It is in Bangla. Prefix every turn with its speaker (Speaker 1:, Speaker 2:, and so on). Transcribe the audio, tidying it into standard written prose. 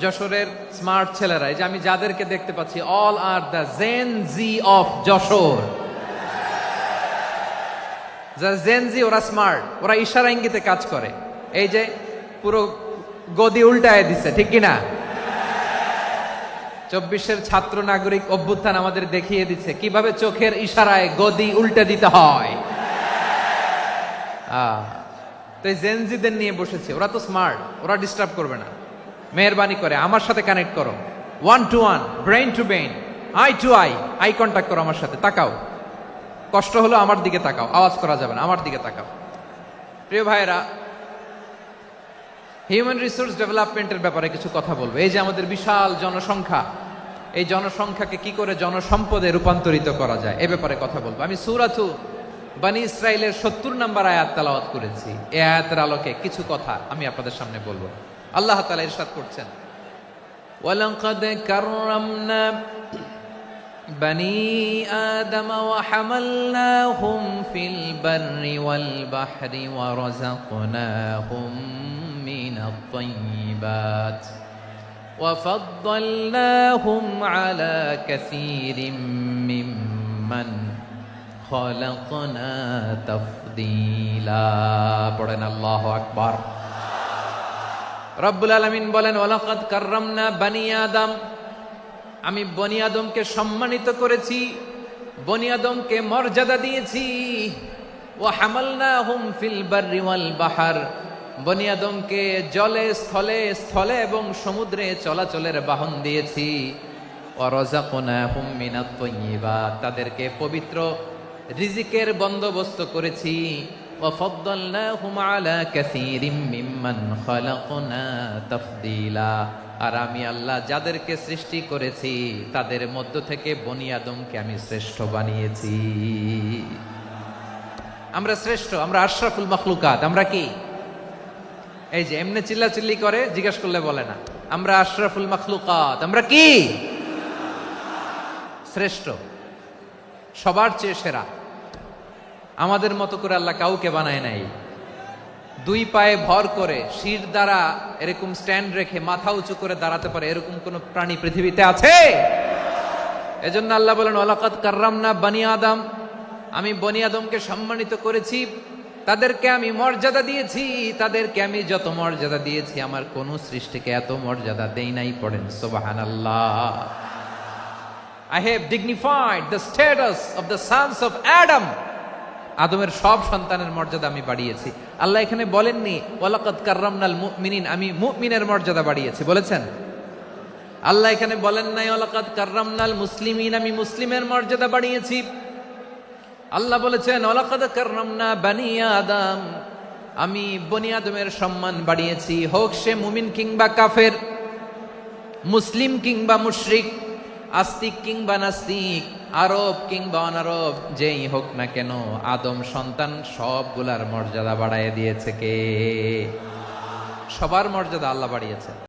Speaker 1: যশোরের স্মার্ট ছেলেরা, এই যে আমি যাদেরকে দেখতে পাচ্ছি, all are the Gen Z of Jessore. যারা জেন জি, ওরা স্মার্ট, ওরা ইশারা ইঙ্গিতে কাজ করে। এই যে পুরো গদি উল্টায় দিচ্ছে, ঠিক কিনা? 24-এর ছাত্র নাগরিক অভ্যুত্থান আমাদের দেখিয়ে দিচ্ছে কিভাবে চোখের ইশারায় গদি উল্টে দিতে হয়। তো এই জেনজিদের নিয়ে বসেছে, ওরা তো স্মার্ট, ওরা ডিস্টার্ব করবে না। মেহরবানি করে আমার সাথে কানেক্ট করো, 1 to 1, brain to brain, eye to eye contact করো আমার সাথে। তাকাও, কষ্ট হলো আমার দিকে তাকাও, আওয়াজ করা যাবে না, আমার দিকে তাকাও। প্রিয় ভাইয়েরা, হিউম্যান রিসোর্স ডেভেলপমেন্টের ব্যাপারে কিছু কথা বলবো। এই যে আমাদের বিশাল জনসংখ্যা, এই জনসংখ্যাকে কি করে জনসম্পদে রূপান্তরিত করা যায়, এ ব্যাপারে কথা বলবো। আমি সূরাতু বনী ইসরাইলের 70 নম্বর আয়াত তেলাওয়াত করেছি। এই আয়াতের আলোকে কিছু কথা আমি আপনাদের সামনে বলবো। আল্লাহ তাআলা ইরশাদ করছেন, ওয়ালাকাদ কাররামনা বনী আদম ওয়া হামালনাহুম ফিল বাররি ওয়াল বাহরি ওয়া রাযাকনাহুম মিনাত তাইয়্যিবাত ওয়া ফাদ্দালনাহুম আলা কাসীরিম মিম্মান খালাকনা তাফদীলা। পড়েন আল্লাহু আকবার। রব্বুল আলামিন বলেন, ওয়ালাকাদ কাররামনা বনী আদম, আমি বনী আদমকে সম্মানিত করেছি, বনী আদমকে মর্যাদা দিয়েছি। ওয়া হামালনাহুম ফিল বাররি ওয়াল বাহর, বনী আদমকে জলে স্থলে, স্থলে এবং সমুদ্রে চলাচলের বাহন দিয়েছি। ওয়া রাযাকনাহুম মিনাত তাইয়্যিবাত, তাদেরকে পবিত্র রিজিকের বন্দোবস্ত করেছি। ওয়া ফাদ্দালনাহুম আলা কাসীরিম মিম্মান খালাকনা তাফদীলা, আর আমি আল্লাহ যাদেরকে সৃষ্টি করেছি তাদের মধ্য থেকে বনী আদমকে আমি শ্রেষ্ঠ বানিয়েছি। আমরা শ্রেষ্ঠ, আমরা আশরাফুল মাখলুকাত। আমরা কি? এই যে এমনি চিল্লাচিল্লি করে, জিজ্ঞাসা করলে বলে না। আমরা আশরাফুল মাখলুকাত। আমরা কি? শ্রেষ্ঠ, সবার চেয়ে সেরা। আমাদের মতো করে আল্লাহ কাউকে বানায় নাই। 2 পায়ে ভর করে, শির দ্বারা এরকম স্ট্যান্ড রেখে মাথা উঁচু করে দাঁড়াতে পারে এরকম কোন প্রাণী পৃথিবীতে আছে? এজন্য আল্লাহ বলেন, ওয়ালাকাদ কাররামনা বনী আদম, আমি বনী আদমকে সম্মানিত করেছি, তাদেরকে আমি মর্যাদা দিয়েছি। তাদেরকে আমি যত মর্যাদা দিয়েছি আমার কোন সৃষ্টিকে এত মর্যাদা দেই নাই। পড়েন সুবহানাল্লাহ। I have dignified the status of the sons of Adam. আদমের সব সন্তানের মর্যাদা আমি বাড়িয়েছি। আল্লাহ এখানে বলেননি ওয়ালাকাদ কাররামনাল মুমিনিন, আমি মুমিনের মর্যাদা বাড়িয়েছি, বলেছেন? আল্লাহ এখানে বলেন নাই ওয়ালাকাদ কাররামনাল মুসলিমিন, আমি মুসলিমের মর্যাদা বাড়িয়েছি। আল্লাহ বলেছেন ওয়ালাকাদ কাররামনা বনী আদম, আমি বনী আদমের সম্মান বাড়িয়েছি। হোক সে মুমিন কিংবা কাফের, মুসলিম কিংবা মুশরিক, আস্তিক কিংবা নাস্তিক, আরব কিংবা অনারব, যেই হোক না কেন, আদম সন্তান সবগুলার মর্যাদা বাড়ায় দিয়েছে কে? সবার মর্যাদা আল্লাহ বাড়িয়েছে।